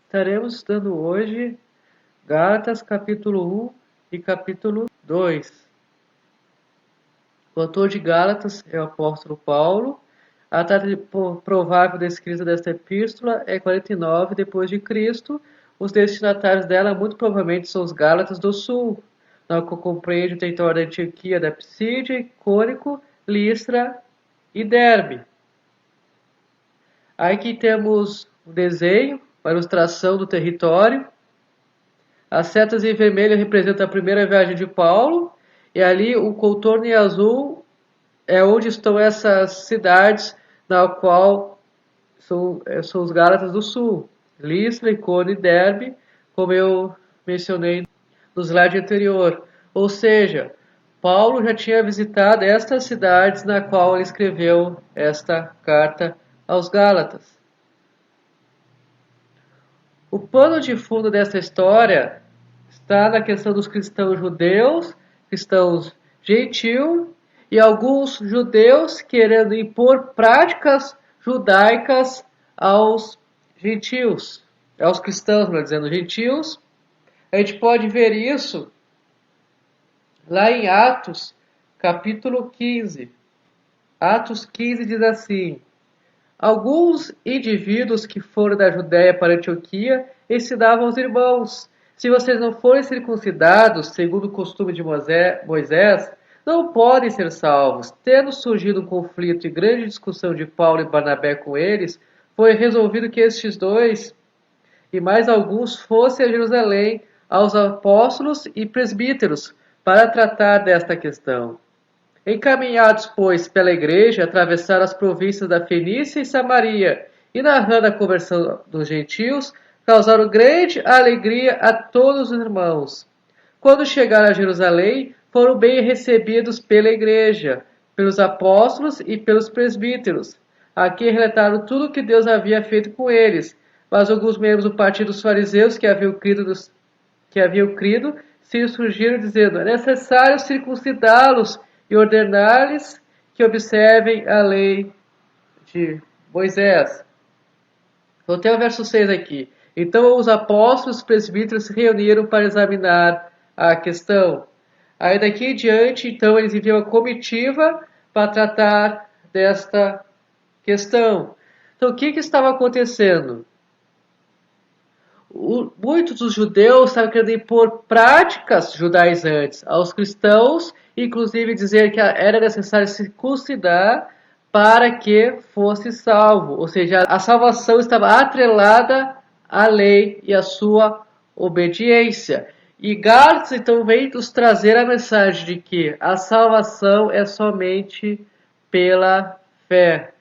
Estaremos estudando hoje Gálatas capítulo 1 e capítulo 2. O autor de Gálatas é o apóstolo Paulo. A data provável da escrita desta epístola é 49 depois de Cristo. Os destinatários dela muito provavelmente são os Gálatas do Sul, na qual compreende o território da Antioquia, da Psídia, Cônico, Listra e Derbe. Aqui temos o desenho, uma ilustração do território. As setas em vermelho representam a primeira viagem de Paulo, e ali o contorno em azul é onde estão essas cidades, na qual são os Gálatas do Sul, Listra, Icônio e Derbe, como eu mencionei no slide anterior. Ou seja, Paulo já tinha visitado estas cidades na qual ele escreveu esta carta aos Gálatas. O pano de fundo dessa história está na questão dos cristãos judeus, cristãos gentios e alguns judeus querendo impor práticas judaicas aos gentios, aos cristãos, melhor dizendo, gentios. A gente pode ver isso lá em Atos, capítulo 15. Atos 15 diz assim: alguns indivíduos que foram da Judéia para Antioquia ensinavam aos irmãos: se vocês não forem circuncidados, segundo o costume de Moisés, não podem ser salvos. Tendo surgido um conflito e grande discussão de Paulo e Barnabé com eles, foi resolvido que estes dois e mais alguns fossem a Jerusalém aos apóstolos e presbíteros para tratar desta questão. Encaminhados, pois, pela igreja, atravessaram as províncias da Fenícia e Samaria, e narrando a conversão dos gentios, causaram grande alegria a todos os irmãos. Quando chegaram a Jerusalém, foram bem recebidos pela igreja, pelos apóstolos e pelos presbíteros. Aqui relataram tudo o que Deus havia feito com eles, mas alguns membros do partido dos fariseus que haviam crido se insurgiram, dizendo: é necessário circuncidá-los e ordenar-lhes que observem a lei de Moisés. Então tem o verso 6 aqui. Então os apóstolos e os presbíteros se reuniram para examinar a questão. Aí daqui em diante, então, eles enviam a comitiva para tratar desta questão. Então o que estava acontecendo? Muitos dos judeus estavam querendo impor práticas judaizantes aos cristãos, inclusive dizer que era necessário circuncidar para que fosse salvo. Ou seja, a salvação estava atrelada à lei e à sua obediência. E Gálatas então vem nos trazer a mensagem de que a salvação é somente pela fé.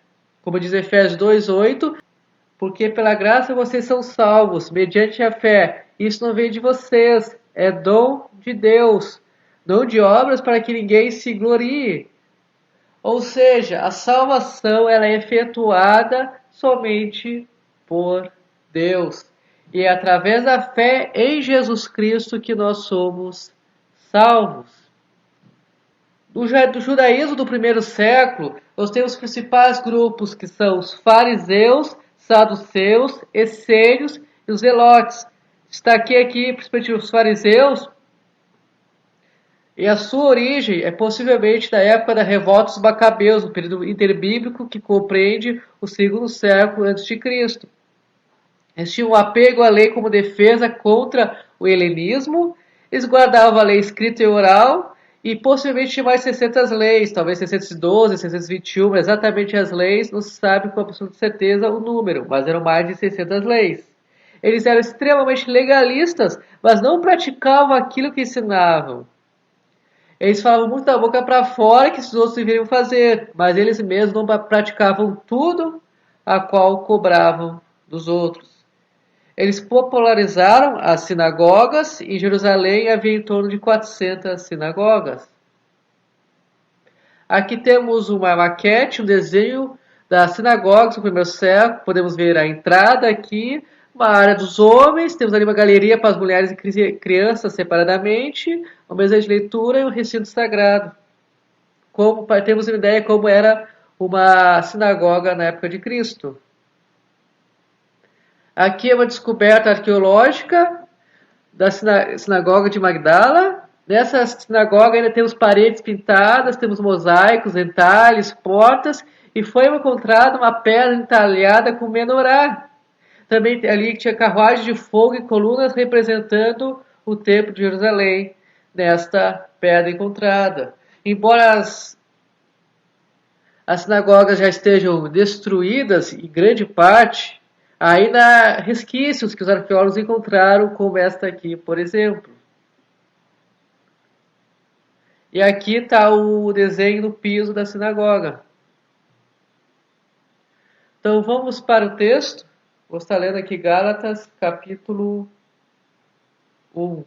Como diz Efésios 2:8, porque pela graça vocês são salvos, mediante a fé. Isso não vem de vocês, é dom de Deus, não de obras para que ninguém se glorie. Ou seja, a salvação ela é efetuada somente por Deus. E é através da fé em Jesus Cristo que nós somos salvos. Do judaísmo do primeiro século, nós temos os principais grupos que são os fariseus, saduceus, essênios e os zelotes. Destaquei aqui, principalmente os fariseus, e a sua origem é possivelmente da época da revolta dos Macabeus, um período interbíblico que compreende o segundo século a.C. Eles tinham um apego à lei como defesa contra o helenismo, eles guardavam a lei escrita e oral, e possivelmente tinha mais 600 leis, talvez 612, 621, exatamente as leis, não se sabe com absoluta certeza o número, mas eram mais de 600 leis. Eles eram extremamente legalistas, mas não praticavam aquilo que ensinavam. Eles falavam muito da boca para fora que os outros deveriam fazer, mas eles mesmos não praticavam tudo a qual cobravam dos outros. Eles popularizaram as sinagogas. Em Jerusalém havia em torno de 400 sinagogas. Aqui temos uma maquete, um desenho das sinagogas do primeiro século. Podemos ver a entrada aqui, uma área dos homens, temos ali uma galeria para as mulheres e crianças separadamente, uma mesa de leitura e um recinto sagrado. Para termos uma ideia como era uma sinagoga na época de Cristo. Aqui é uma descoberta arqueológica da sinagoga de Magdala. Nessa sinagoga ainda temos paredes pintadas, temos mosaicos, entalhes, portas, e foi encontrada uma pedra entalhada com menorá. Também ali tinha carruagem de fogo e colunas representando o templo de Jerusalém, nesta pedra encontrada. Embora as sinagogas já estejam destruídas em grande parte, ainda há resquícios que os arqueólogos encontraram, como esta aqui, por exemplo. E aqui está o desenho do piso da sinagoga. Então vamos para o texto. Vou estar lendo aqui Gálatas, capítulo 1.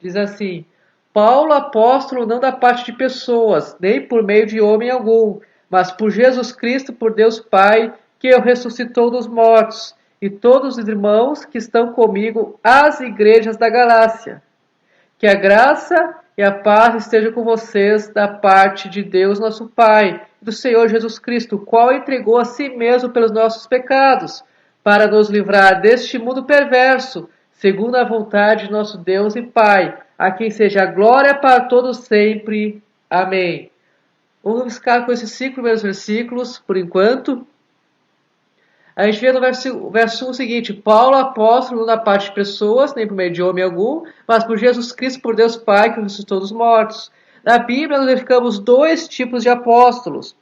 Diz assim: Paulo, apóstolo, não da parte de pessoas, nem por meio de homem algum, mas por Jesus Cristo, por Deus Pai, que o ressuscitou dos mortos, e todos os irmãos que estão comigo às igrejas da Galácia. Que a graça e a paz estejam com vocês da parte de Deus nosso Pai, e do Senhor Jesus Cristo, o qual entregou a si mesmo pelos nossos pecados, para nos livrar deste mundo perverso, segundo a vontade de nosso Deus e Pai, a quem seja a glória para todos sempre. Amém. Vamos ficar com esses 5 primeiros versículos, por enquanto. A gente vê no verso 1 o seguinte: Paulo, apóstolo, não da parte de pessoas, nem por meio de homem algum, mas por Jesus Cristo, por Deus Pai, que ressuscitou dos mortos. Na Bíblia, nós verificamos 2 tipos de apóstolos.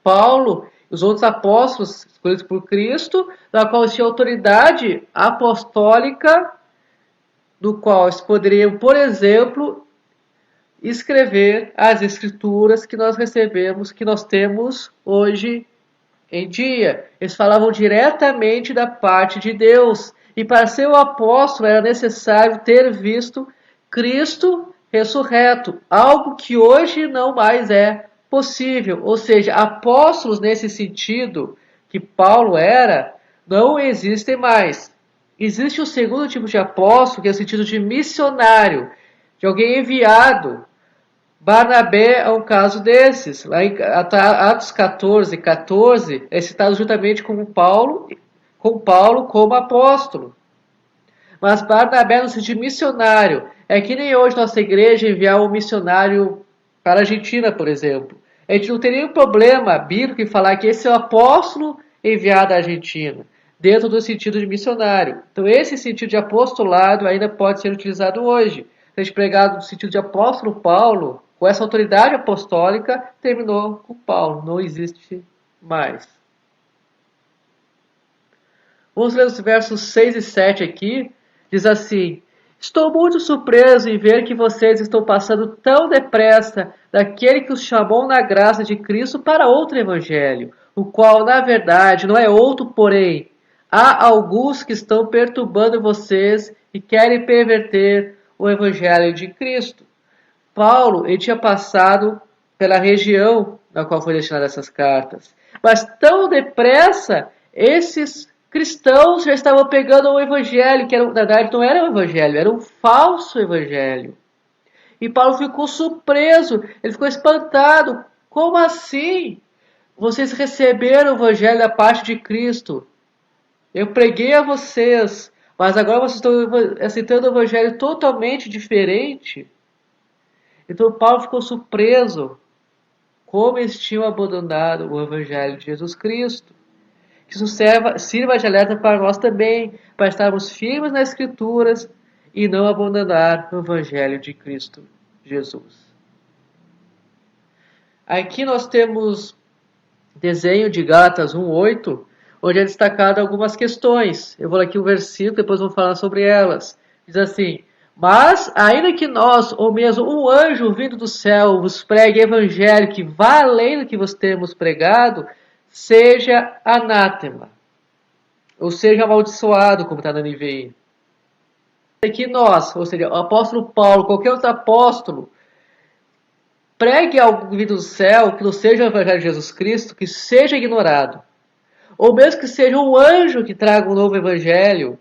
Paulo e os outros apóstolos escolhidos por Cristo, da qual tinha autoridade apostólica, do qual eles poderiam, por exemplo, escrever as escrituras que nós recebemos, que nós temos hoje em dia. Eles falavam diretamente da parte de Deus. E para ser o apóstolo era necessário ter visto Cristo ressurreto, algo que hoje não mais é possível. Ou seja, apóstolos nesse sentido que Paulo era, não existem mais. Existe o segundo tipo de apóstolo, que é o sentido de missionário, de alguém enviado. Barnabé é um caso desses. Lá em Atos 14, 14, é citado juntamente com Paulo como apóstolo. Mas Barnabé no sentido de missionário. É que nem hoje nossa igreja enviar um missionário para a Argentina, por exemplo. A gente não tem nenhum problema bíblico em falar que esse é o apóstolo enviado à Argentina, dentro do sentido de missionário. Então esse sentido de apostolado ainda pode ser utilizado hoje. Se a gente pregar no sentido de apóstolo Paulo, com essa autoridade apostólica, terminou com Paulo, não existe mais. Vamos ler os versos 6 e 7 aqui. Diz assim: Estou muito surpreso em ver que vocês estão passando tão depressa daquele que os chamou na graça de Cristo para outro evangelho, o qual, na verdade, não é outro, porém, há alguns que estão perturbando vocês e querem perverter o evangelho de Cristo. Paulo ele tinha passado pela região na qual foi destinada essas cartas. Mas tão depressa, esses cristãos já estavam pegando o evangelho, que era, na verdade não era um evangelho, era um falso evangelho. E Paulo ficou surpreso, ele ficou espantado. Como assim? Vocês receberam o evangelho da parte de Cristo. Eu preguei a vocês, mas agora vocês estão aceitando o evangelho totalmente diferente. Então Paulo ficou surpreso como eles tinham abandonado o Evangelho de Jesus Cristo. Que isso sirva de alerta para nós também, para estarmos firmes nas Escrituras e não abandonar o Evangelho de Cristo Jesus. Aqui nós temos desenho de Gálatas 1:8, onde é destacado algumas questões. Eu vou ler aqui um versículo, depois vou falar sobre elas. Diz assim: Mas, ainda que nós, ou mesmo um anjo vindo do céu, vos pregue evangelho que vá além do que vos temos pregado, seja anátema, ou seja amaldiçoado, como está na NVI. Aqui nós, ou seja, o apóstolo Paulo, qualquer outro apóstolo, pregue algo vindo do céu que não seja o evangelho de Jesus Cristo, que seja ignorado. Ou mesmo que seja um anjo que traga um novo evangelho,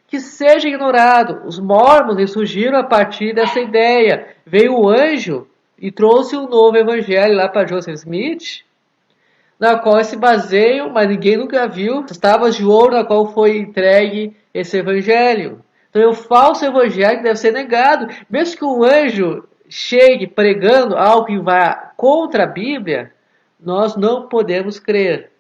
que seja ignorado. Os mormons surgiram a partir dessa ideia. Veio o anjo e trouxe um novo evangelho lá para Joseph Smith. na qual se baseiam, mas ninguém nunca viu, as tábuas de ouro na qual foi entregue esse evangelho. Então é o falso evangelho que deve ser negado. Mesmo que um anjo chegue pregando algo que vá contra a Bíblia, nós não podemos crer.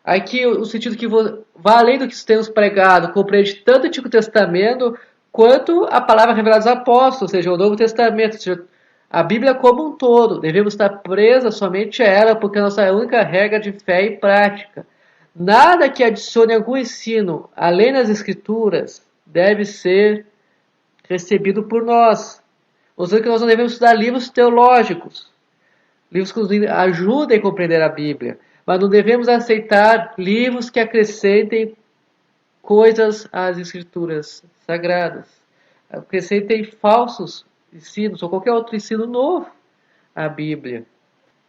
Aqui o sentido que vai além do que temos pregado, compreende tanto o Antigo Testamento quanto a palavra revelada aos apóstolos, ou seja, o Novo Testamento, ou seja, a Bíblia como um todo. Devemos estar presos somente a ela, porque é a nossa única regra de fé e prática. Nada que adicione algum ensino além das Escrituras deve ser recebido por nós. Ou seja, que nós não devemos estudar livros teológicos, livros que nos ajudem a compreender a Bíblia, mas não devemos aceitar livros que acrescentem coisas às Escrituras sagradas, acrescentem falsos ensinos ou qualquer outro ensino novo à Bíblia.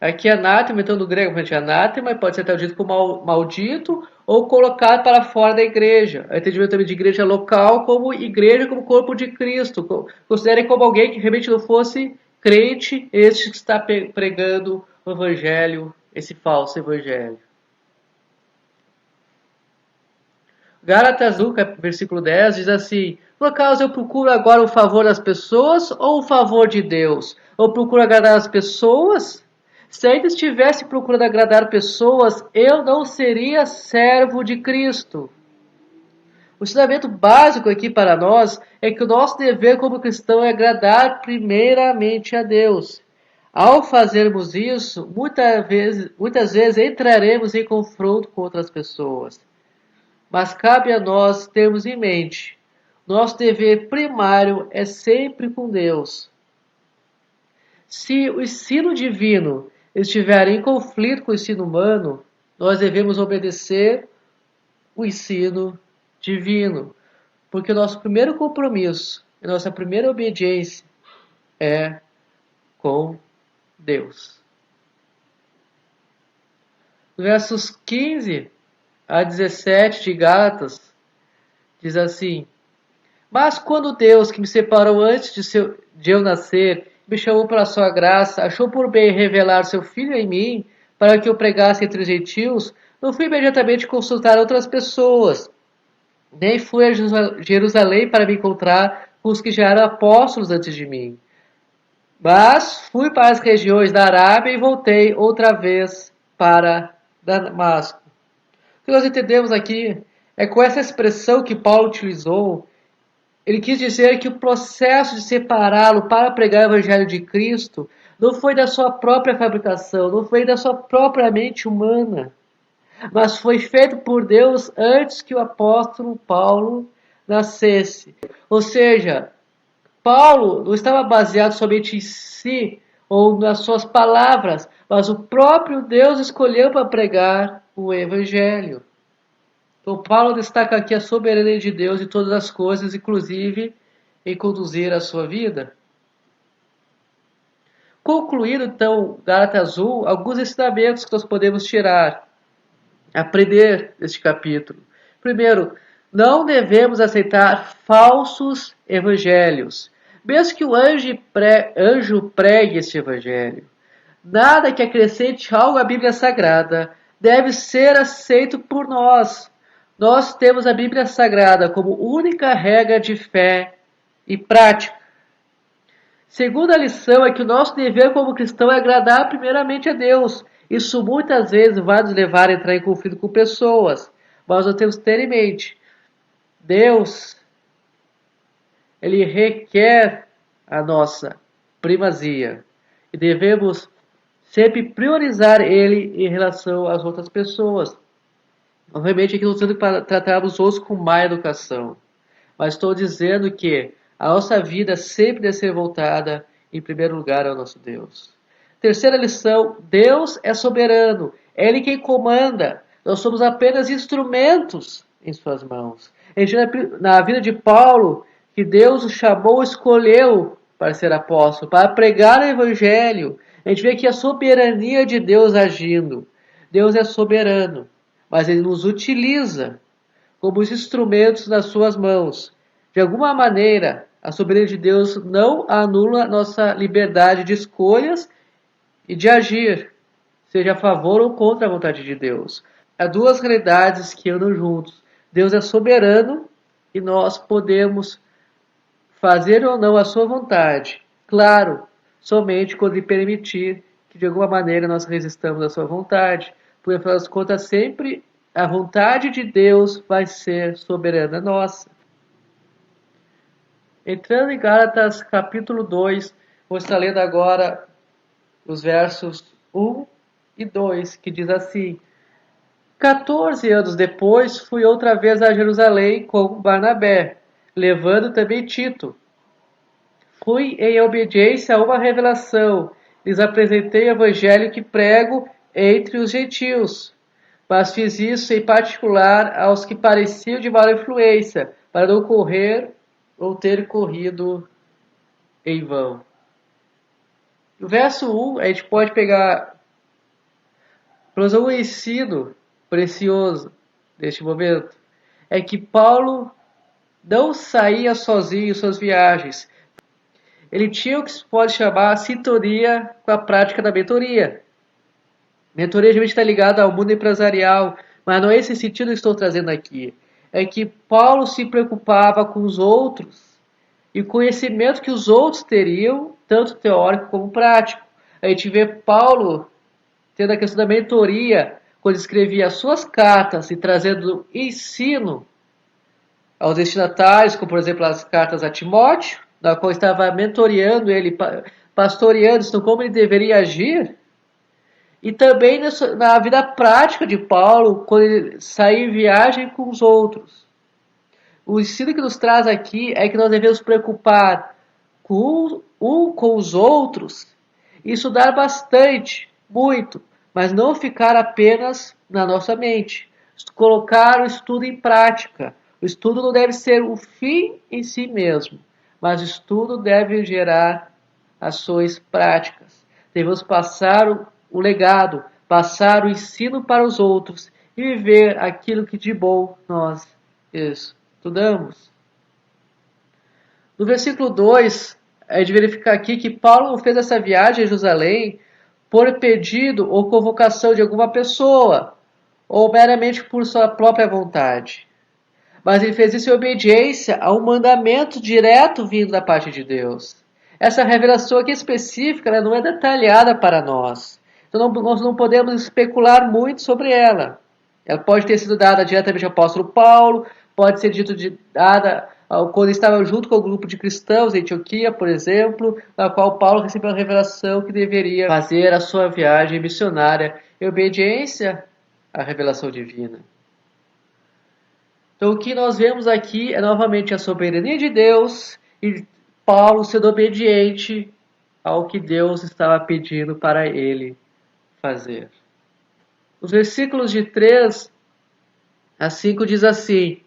Aqui anátema, então do grego, anátema, pode ser traduzido como maldito ou colocado para fora da igreja. O entendimento também de igreja local como igreja como corpo de Cristo. Considerem como alguém que realmente não fosse crente, este que está pregando o evangelho, esse falso evangelho. Gálatas 1, versículo 10 diz assim: por acaso eu procuro agora o favor das pessoas ou o favor de Deus? Eu procuro agradar as pessoas? Se ainda estivesse procurando agradar pessoas, eu não seria servo de Cristo. O ensinamento básico aqui para nós é que o nosso dever como cristão é agradar primeiramente a Deus. Ao fazermos isso, muitas vezes entraremos em confronto com outras pessoas. Mas cabe a nós termos em mente, nosso dever primário é sempre com Deus. Se o ensino divino estiver em conflito com o ensino humano, nós devemos obedecer o ensino divino, porque o nosso primeiro compromisso, a nossa primeira obediência é com Deus. Versos 15 a 17 de Gálatas diz assim: mas quando Deus, que me separou antes de eu nascer, me chamou pela sua graça, achou por bem revelar seu Filho em mim, para que eu pregasse entre os gentios, não fui imediatamente consultar outras pessoas, nem fui a Jerusalém para me encontrar com os que já eram apóstolos antes de mim. Mas fui para as regiões da Arábia e voltei outra vez para Damasco. O que nós entendemos aqui é com essa expressão que Paulo utilizou, ele quis dizer que o processo de separá-lo para pregar o Evangelho de Cristo não foi da sua própria fabricação, não foi da sua própria mente humana, mas foi feito por Deus antes que o apóstolo Paulo nascesse. Ou seja, Paulo não estava baseado somente em si ou nas suas palavras, mas o próprio Deus escolheu para pregar o Evangelho. Então, Paulo destaca aqui a soberania de Deus em todas as coisas, inclusive em conduzir a sua vida. Concluído, então, Gálatas 1, alguns ensinamentos que nós podemos tirar, aprender deste capítulo. Primeiro, não devemos aceitar falsos evangelhos, mesmo que o anjo pregue este evangelho. Nada que acrescente algo à Bíblia Sagrada deve ser aceito por nós. Nós temos a Bíblia Sagrada como única regra de fé e prática. Segunda lição é que o nosso dever como cristão é agradar primeiramente a Deus. Isso muitas vezes vai nos levar a entrar em conflito com pessoas, mas nós temos que ter em mente, Deus, Ele requer a nossa primazia e devemos sempre priorizar Ele em relação às outras pessoas. Obviamente aqui não estou dizendo para tratarmos os outros com má educação, mas estou dizendo que a nossa vida sempre deve ser voltada em primeiro lugar ao nosso Deus. Terceira lição, Deus é soberano, é Ele quem comanda, nós somos apenas instrumentos em suas mãos. A gente vê na vida de Paulo que Deus o chamou, escolheu para ser apóstolo, para pregar o Evangelho. A gente vê aqui a soberania de Deus agindo. Deus é soberano, mas Ele nos utiliza como os instrumentos nas suas mãos. De alguma maneira, a soberania de Deus não anula nossa liberdade de escolhas e de agir. seja a favor ou contra a vontade de Deus. Há duas realidades que andam juntos. Deus é soberano e nós podemos fazer ou não a sua vontade. Claro, somente quando ele permitir que de alguma maneira nós resistamos à sua vontade. Porque, afinal das contas, sempre a vontade de Deus vai ser soberana nossa. Entrando em Gálatas capítulo 2, vou estar lendo agora os versos 1 e 2, que diz assim: 14 anos depois, fui outra vez a Jerusalém com Barnabé, levando também Tito. Fui em obediência a uma revelação, lhes apresentei o evangelho que prego entre os gentios, mas fiz isso em particular aos que pareciam de mala influência, para não correr ou ter corrido em vão. No verso 1, a gente pode pegar um ensino precioso deste momento. É que Paulo não saía sozinho em suas viagens. Ele tinha o que se pode chamar a sintonia com a prática da mentoria. Mentoria geralmente está ligada ao mundo empresarial, mas não é esse sentido que estou trazendo aqui. É que Paulo se preocupava com os outros e o conhecimento que os outros teriam, tanto teórico como prático. A gente vê Paulo tendo a questão da mentoria, quando escrevia as suas cartas e trazendo ensino aos destinatários, como por exemplo as cartas a Timóteo, na qual estava mentoreando ele, pastoreando, então como ele deveria agir. E também na vida prática de Paulo, quando ele saía em viagem com os outros. O ensino que nos traz aqui é que nós devemos preocupar com os outros e estudar bastante, muito, mas não ficar apenas na nossa mente. Colocar o estudo em prática. O estudo não deve ser o fim em si mesmo, mas o estudo deve gerar ações práticas. Devemos passar o legado, passar o ensino para os outros e viver aquilo que de bom nós estudamos. No versículo 2, é de verificar aqui que Paulo fez essa viagem a Jerusalém por pedido ou convocação de alguma pessoa, ou meramente por sua própria vontade. Mas ele fez isso em obediência a um mandamento direto vindo da parte de Deus. Essa revelação aqui específica, ela não é detalhada para nós. Então nós não podemos especular muito sobre ela. Ela pode ter sido dada diretamente ao apóstolo Paulo, pode ser dada quando estava junto com o grupo de cristãos em Antioquia, por exemplo, na qual Paulo recebeu a revelação que deveria fazer a sua viagem missionária em obediência à revelação divina. Então o que nós vemos aqui é novamente a soberania de Deus e Paulo sendo obediente ao que Deus estava pedindo para ele fazer. Os versículos de 3 a 5 diz assim: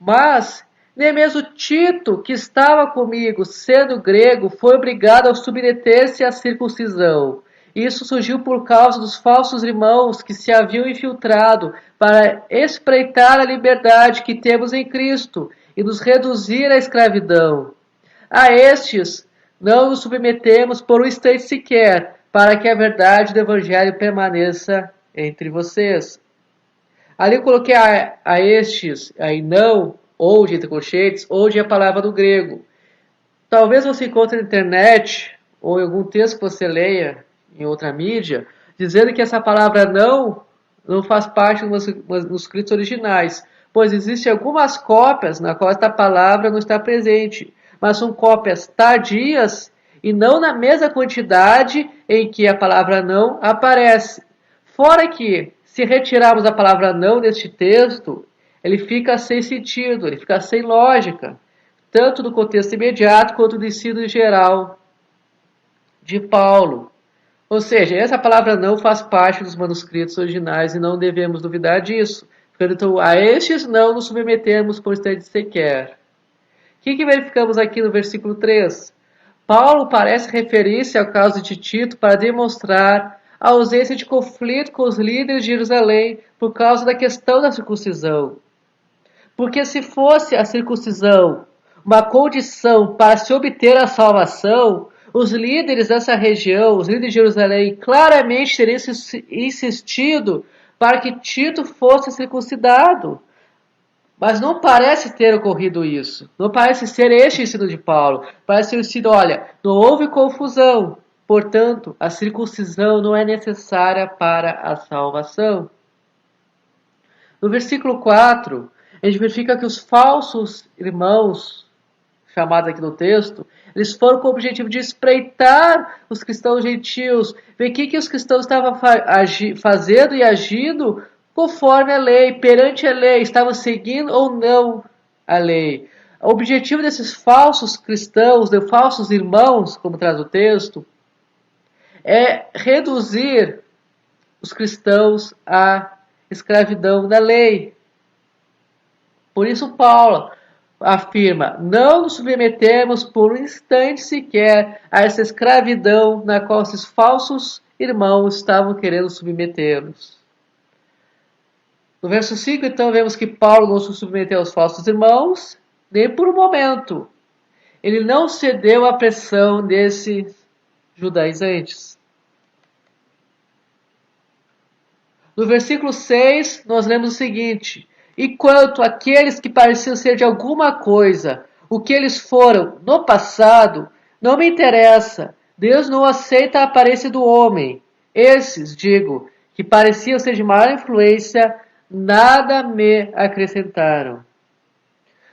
mas nem mesmo Tito, que estava comigo, sendo grego, foi obrigado a submeter-se à circuncisão. Isso surgiu por causa dos falsos irmãos que se haviam infiltrado para espreitar a liberdade que temos em Cristo e nos reduzir à escravidão. A estes não nos submetemos por um instante sequer, para que a verdade do Evangelho permaneça entre vocês. Ali eu coloquei a estes, aí não, ou de entre colchetes, ou de a palavra do grego. Talvez você encontre na internet, ou em algum texto que você leia em outra mídia, dizendo que essa palavra não faz parte dos manuscritos originais, pois existem algumas cópias na qual esta palavra não está presente, mas são cópias tardias e não na mesma quantidade em que a palavra não aparece. Fora que, se retirarmos a palavra não deste texto, ele fica sem sentido, ele fica sem lógica, tanto no contexto imediato quanto no ensino geral de Paulo. Ou seja, essa palavra não faz parte dos manuscritos originais e não devemos duvidar disso. Então, a estes não nos submetemos por instante sequer. O que verificamos aqui no versículo 3? Paulo parece referir-se ao caso de Tito para demonstrar a ausência de conflito com os líderes de Jerusalém por causa da questão da circuncisão. Porque se fosse a circuncisão uma condição para se obter a salvação, Os líderes dessa região, os líderes de Jerusalém, claramente teriam insistido para que Tito fosse circuncidado. Mas não parece ter ocorrido isso. Não parece ser este o ensino de Paulo. Parece ter sido, olha, não houve confusão. Portanto, a circuncisão não é necessária para a salvação. No versículo 4, a gente verifica que os falsos irmãos, chamados aqui no texto, eles foram com o objetivo de espreitar os cristãos gentios, ver o que os cristãos estavam fazendo e agindo conforme a lei, perante a lei, estavam seguindo ou não a lei. O objetivo desses falsos cristãos, de falsos irmãos, como traz o texto, é reduzir os cristãos à escravidão da lei. Por isso Paulo afirma, não nos submetemos por um instante sequer a essa escravidão na qual esses falsos irmãos estavam querendo submetê-los. No verso 5, então, vemos que Paulo não se submeteu aos falsos irmãos, nem por um momento. Ele não cedeu à pressão desses judaizantes. No versículo 6, nós lemos o seguinte: e quanto àqueles que pareciam ser de alguma coisa, o que eles foram no passado, não me interessa. Deus não aceita a aparência do homem. Esses, digo, que pareciam ser de maior influência, nada me acrescentaram.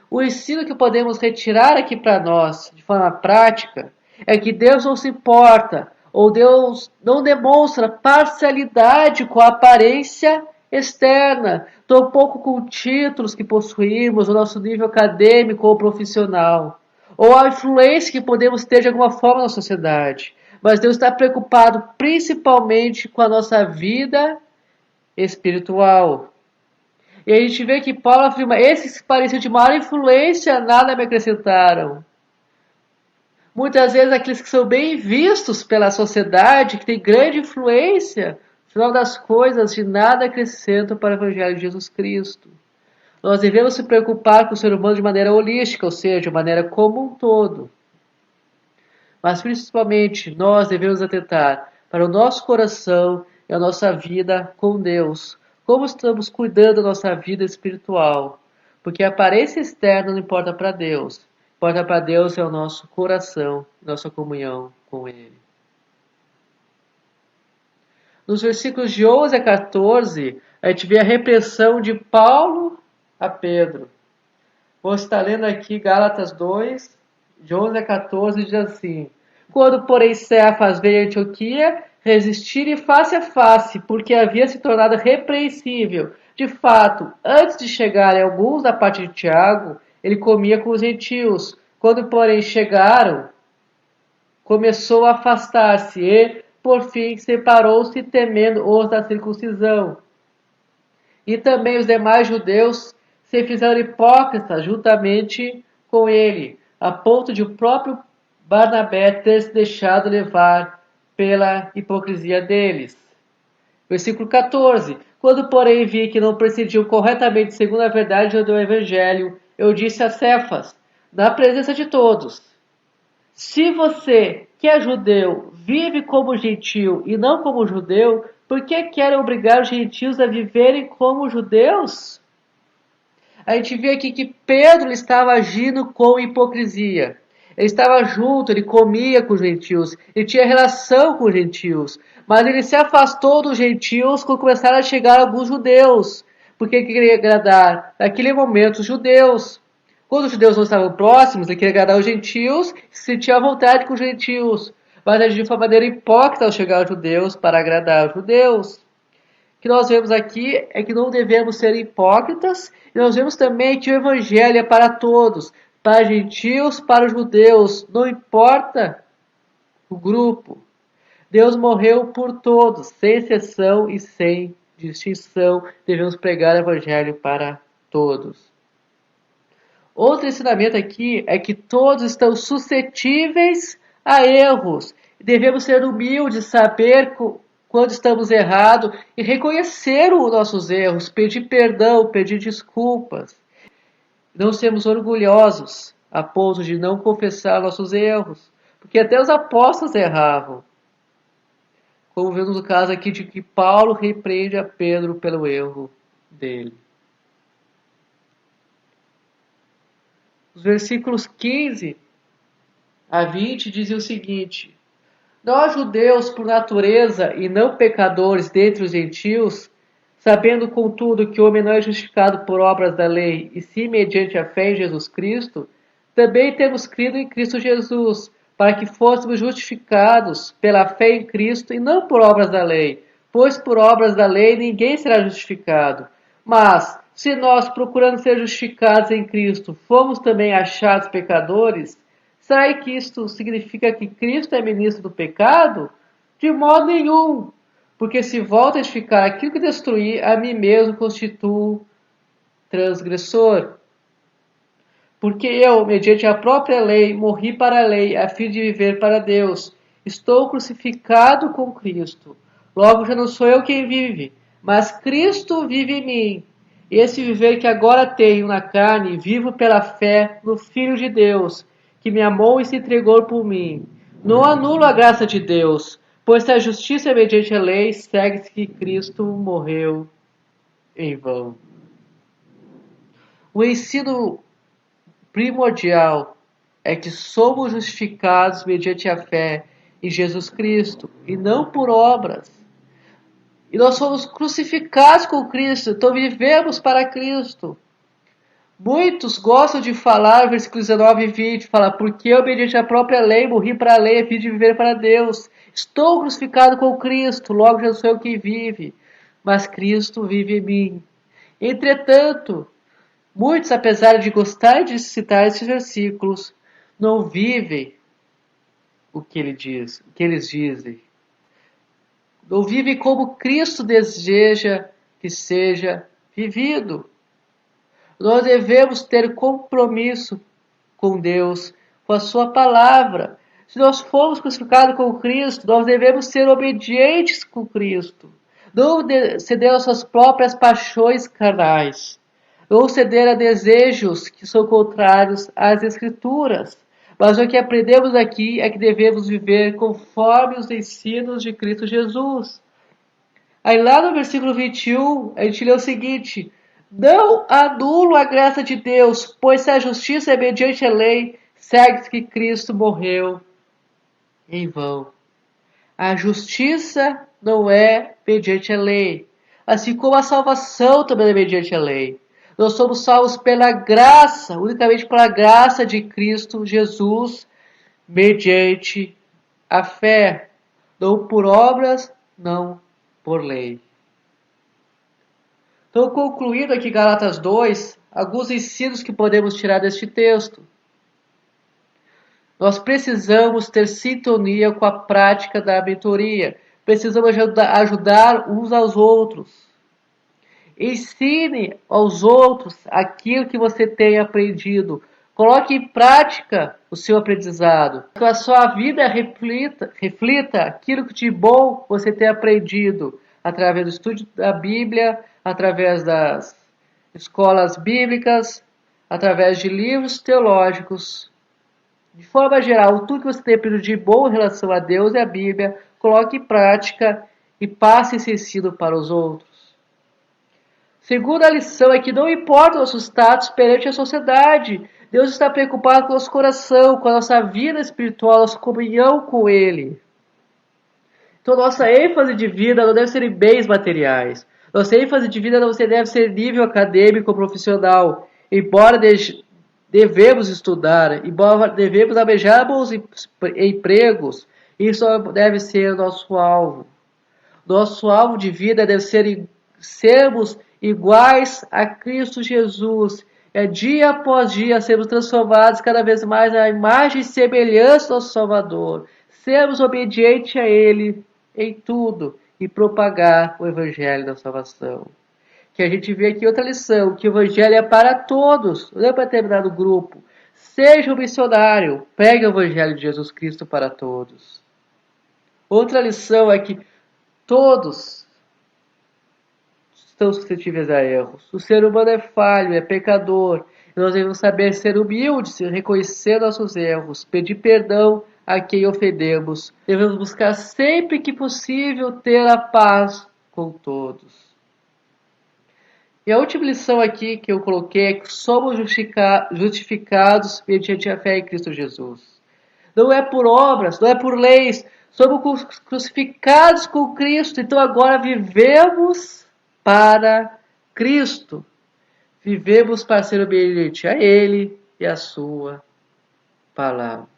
O ensino que podemos retirar aqui para nós, de forma prática, é que Deus não se importa, ou Deus não demonstra parcialidade com a aparência externa, tampouco com títulos que possuímos, o nosso nível acadêmico ou profissional, ou a influência que podemos ter de alguma forma na sociedade. Mas Deus está preocupado principalmente com a nossa vida espiritual. E a gente vê que Paulo afirma, esses que pareciam de maior influência, nada me acrescentaram. Muitas vezes aqueles que são bem vistos pela sociedade, que têm grande influência, no final das coisas, de nada acrescentam para o Evangelho de Jesus Cristo. Nós devemos se preocupar com o ser humano de maneira holística, ou seja, de maneira como um todo. Mas principalmente nós devemos atentar para o nosso coração e a nossa vida com Deus. Como estamos cuidando da nossa vida espiritual? Porque a aparência externa não importa para Deus. Importa para Deus é o nosso coração, nossa comunhão com Ele. Nos versículos de 11 a 14, a gente vê a repressão de Paulo a Pedro. Vou estar lendo aqui Gálatas 2, de 11 a 14, diz assim: quando, porém, Cefas veio a Antioquia, resistir face a face, porque havia se tornado repreensível. De fato, antes de chegarem alguns da parte de Tiago, ele comia com os gentios. Quando, porém, chegaram, começou a afastar-se e, por fim, separou-se temendo os da circuncisão. E também os demais judeus se fizeram hipócritas juntamente com ele, a ponto de o próprio Barnabé ter se deixado levar pela hipocrisia deles. Versículo 14. Quando, porém, vi que não procediam corretamente segundo a verdade do Evangelho, eu disse a Cefas, na presença de todos: se você, que é judeu, vive como gentil e não como judeu, por que quer obrigar os gentios a viverem como judeus? A gente vê aqui que Pedro estava agindo com hipocrisia. Ele estava junto, ele comia com os gentios, ele tinha relação com os gentios, mas ele se afastou dos gentios quando começaram a chegar alguns judeus, porque ele queria agradar, naquele momento, os judeus. Quando os judeus não estavam próximos, ele queria agradar os gentios, se sentia à vontade com os gentios, mas agiu de uma maneira hipócrita ao chegar aos judeus para agradar os judeus. O que nós vemos aqui é que não devemos ser hipócritas, e nós vemos também que o Evangelho é para todos, para gentios, para os judeus, não importa o grupo. Deus morreu por todos, sem exceção e sem distinção. Devemos pregar o Evangelho para todos. Outro ensinamento aqui é que todos estão suscetíveis a erros. Devemos ser humildes, saber quando estamos errados e reconhecer os nossos erros, pedir perdão, pedir desculpas. Não sermos orgulhosos a ponto de não confessar nossos erros, Porque até os apóstolos erravam. Como vemos no caso aqui de que Paulo repreende a Pedro pelo erro dele. Os versículos 15 a 20 dizem o seguinte: Nós, judeus por natureza e não pecadores dentre os gentios, sabendo contudo que o homem não é justificado por obras da lei, e sim mediante a fé em Jesus Cristo, também temos crido em Cristo Jesus, para que fôssemos justificados pela fé em Cristo e não por obras da lei, pois por obras da lei ninguém será justificado. Mas, se nós, procurando ser justificados em Cristo, fomos também achados pecadores, será que isto significa que Cristo é ministro do pecado? De modo nenhum, porque se volto a edificar aquilo que destruí, a mim mesmo constituo transgressor. Porque eu, mediante a própria lei, morri para a lei, a fim de viver para Deus. Estou crucificado com Cristo. Logo já não sou eu quem vive, mas Cristo vive em mim. Esse viver que agora tenho na carne, vivo pela fé no Filho de Deus, que me amou e se entregou por mim. Não anulo a graça de Deus, pois se a justiça é mediante a lei, segue-se que Cristo morreu em vão. O ensino primordial é que somos justificados mediante a fé em Jesus Cristo e não por obras. E nós fomos crucificados com Cristo, então vivemos para Cristo. Muitos gostam de falar, versículos 19 e 20, fala, porque eu, mediante a própria lei, morri para a lei, a fim de viver para Deus. Estou crucificado com Cristo, logo já sou eu quem vive, mas Cristo vive em mim. Entretanto, muitos, apesar de gostarem de citar esses versículos, não vivem o que ele diz, o que eles dizem. Não vivem como Cristo deseja que seja vivido. Nós devemos ter compromisso com Deus, com a sua palavra. Se nós formos crucificados com Cristo, nós devemos ser obedientes com Cristo. Não ceder às suas próprias paixões carnais. Ou ceder a desejos que são contrários às Escrituras. Mas o que aprendemos aqui é que devemos viver conforme os ensinos de Cristo Jesus. Aí lá no versículo 21, a gente lê o seguinte: Não anulo a graça de Deus, pois se a justiça é mediante a lei, segue-se que Cristo morreu em vão. A justiça não é mediante a lei, assim como a salvação também é mediante a lei. Nós somos salvos pela graça, unicamente pela graça de Cristo Jesus, mediante a fé, não por obras, não por lei. Então, concluindo aqui Gálatas 2, alguns ensinos que podemos tirar deste texto. Nós precisamos ter sintonia com a prática da mentoria. Precisamos ajudar uns aos outros. Ensine aos outros aquilo que você tem aprendido. Coloque em prática o seu aprendizado. Que a sua vida reflita aquilo que de bom você tem aprendido através do estudo da Bíblia, através das escolas bíblicas, através de livros teológicos. De forma geral, tudo que você tem aprendido de bom em relação a Deus e a Bíblia, coloque em prática e passe esse ensino para os outros. Segunda lição é que não importa o nosso status perante a sociedade, Deus está preocupado com o nosso coração, com a nossa vida espiritual, nossa comunhão com Ele. Então, nossa ênfase de vida não deve ser em bens materiais. Nossa ênfase de vida não deve ser nível acadêmico ou profissional. Embora devemos estudar, embora devemos almejar bons empregos, isso deve ser o nosso alvo. Nosso alvo de vida deve ser sermos iguais a Cristo Jesus. É dia após dia sermos transformados cada vez mais na imagem e semelhança do nosso Salvador. Sermos obedientes a Ele em tudo e propagar o Evangelho da salvação. Que a gente vê aqui outra lição, que o Evangelho é para todos, não é para determinado grupo. Seja um missionário, pregue o Evangelho de Jesus Cristo para todos. Outra lição é que todos estão suscetíveis a erros. O ser humano é falho, é pecador. Nós devemos saber ser humildes, reconhecer nossos erros, pedir perdão a quem ofendemos. Devemos buscar sempre que possível ter a paz com todos. E a última lição aqui que eu coloquei é que somos justificados mediante a fé em Cristo Jesus. Não é por obras, não é por leis. Somos crucificados com Cristo, então agora vivemos para Cristo. Vivemos para ser obediente a Ele e a Sua palavra.